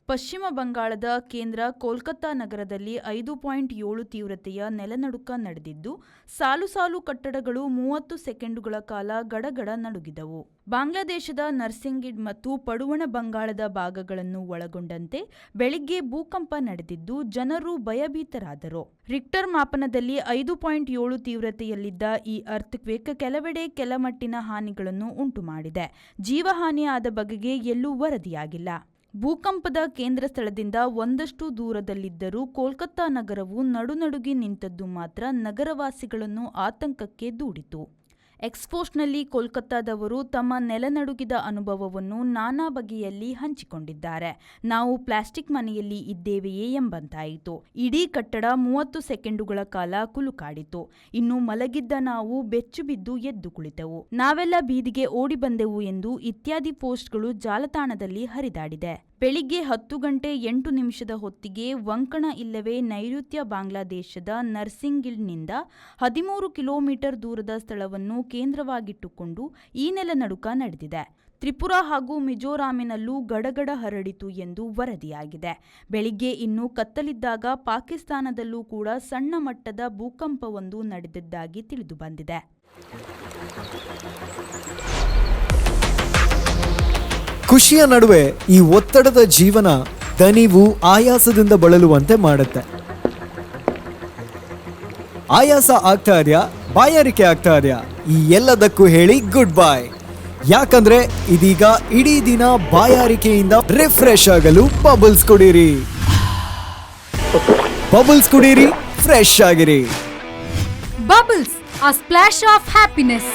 ಪಶ್ಚಿಮ ಬಂಗಾಳದ ಕೇಂದ್ರ ಕೋಲ್ಕತ್ತಾ ನಗರದಲ್ಲಿ 5.7 ತೀವ್ರತೆಯ ನೆಲನಡುಕ ನಡೆದಿದ್ದು, ಸಾಲು ಸಾಲು ಕಟ್ಟಡಗಳು 30 ಸೆಕೆಂಡುಗಳ ಕಾಲ ಗಡಗಡ ನಡುಗಿದವು. ಬಾಂಗ್ಲಾದೇಶದ ನರ್ಸಿಂಗಿಡ್ ಮತ್ತು ಪಡುವಣ ಬಂಗಾಳದ ಭಾಗಗಳನ್ನು ಒಳಗೊಂಡಂತೆ ಬೆಳಿಗ್ಗೆ ಭೂಕಂಪ ನಡೆದಿದ್ದು, ಜನರು ಭಯಭೀತರಾದರು. ರಿಕ್ಟರ್ ಮಾಪನದಲ್ಲಿ 5.7 ತೀವ್ರತೆಯಲ್ಲಿದ್ದ ಈ ಅರ್ಥಕ್ವೇಕ್ ಕೆಲವೆಡೆ ಕೆಲಮಟ್ಟಿನ ಹಾನಿಗಳನ್ನು ಉಂಟುಮಾಡಿದೆ. ಜೀವಹಾನಿ ಆದ ಬಗೆಗೆ ಎಲ್ಲೂ ವರದಿಯಾಗಿಲ್ಲ. ಭೂಕಂಪದ ಕೇಂದ್ರ ಸ್ಥಳದಿಂದ ಒಂದಷ್ಟು ದೂರದಲ್ಲಿದ್ದರೂ ಕೋಲ್ಕತ್ತಾ ನಗರವು ನಡುನಡುಗಿ ನಿಂತದ್ದು ಮಾತ್ರ ನಗರವಾಸಿಗಳನ್ನು ಆತಂಕಕ್ಕೆ ದೂಡಿತು. ಎಕ್ಸ್ಪೋಸ್ಟ್ನಲ್ಲಿ ಕೋಲ್ಕತ್ತಾದವರು ತಮ್ಮ ನೆಲನಡುಗಿದ ಅನುಭವವನ್ನು ನಾನಾ ಬಗೆಯಲ್ಲಿ ಹಂಚಿಕೊಂಡಿದ್ದಾರೆ. ನಾವು ಪ್ಲಾಸ್ಟಿಕ್ ಮನೆಯಲ್ಲಿ ಇದ್ದೇವೆಯೇ ಎಂಬಂತಾಯಿತು. ಇಡೀ ಕಟ್ಟಡ 30 ಸೆಕೆಂಡುಗಳ ಕಾಲ ಕುಲುಕಾಡಿತು. ಇನ್ನು ಮಲಗಿದ್ದ ನಾವು ಬೆಚ್ಚು ಬಿದ್ದು ಎದ್ದು ಕುಳಿತೆವು. ನಾವೆಲ್ಲ ಬೀದಿಗೆ ಓಡಿ ಬಂದೆವು ಎಂದು ಇತ್ಯಾದಿ ಪೋಸ್ಟ್ಗಳು ಜಾಲತಾಣದಲ್ಲಿ ಹರಿದಾಡಿದೆ. ಬೆಳಿಗ್ಗೆ 10 ಗಂಟೆ 8 ನಿಮಿಷದ ಹೊತ್ತಿಗೆ ವಂಕಣ ಇಲ್ಲವೇ ನೈಋತ್ಯ ಬಾಂಗ್ಲಾದೇಶದ ನರ್ಸಿಂಗಿಡ್ನಿಂದ 13 ಕಿಲೋಮೀಟರ್ ದೂರದ ಸ್ಥಳವನ್ನು ಕೇಂದ್ರವಾಗಿಟ್ಟುಕೊಂಡು ಈ ನೆಲನಡುಕ ನಡೆದಿದೆ. ತ್ರಿಪುರಾ ಹಾಗೂ ಮಿಜೋರಾಮಿನಲ್ಲೂ ಗಡಗಡ ಹರಡಿತು ಎಂದು ವರದಿಯಾಗಿದೆ. ಬೆಳಿಗ್ಗೆ ಇನ್ನೂ ಕತ್ತಲಿದ್ದಾಗ ಪಾಕಿಸ್ತಾನದಲ್ಲೂ ಕೂಡ ಸಣ್ಣ ಮಟ್ಟದ ಭೂಕಂಪವೊಂದು ನಡೆದಿದ್ದಾಗಿ ತಿಳಿದುಬಂದಿದೆ. ಖುಷಿಯ ನಡುವೆ ಈ ಒತ್ತಡದ ಜೀವನ ದಣಿವು ಆಯಾಸದಿಂದ ಬಳಲುವಂತೆ ಮಾಡುತ್ತೆ. ಆಯಾಸ ಆಗ್ತಾ ಇದೆಯಾ, ಬಾಯಾರಿಕೆ ಆಗ್ತಾ ಇದೆಯಾ, ಈ ಎಲ್ಲದಕ್ಕೂ ಹೇಳಿ ಗುಡ್ ಬೈ. ಯಾಕಂದ್ರೆ ಇದೀಗ ಇಡೀ ದಿನ ಬಾಯಾರಿಕೆಯಿಂದ ರಿಫ್ರೆಶ್ ಆಗಲು ಬಬಲ್ಸ್ ಕುಡೀರಿ. ಬಬಲ್ಸ್ ಕುಡೀರಿ, ಫ್ರೆಶ್ ಆಗಿರಿ. Bubbles, a splash of happiness.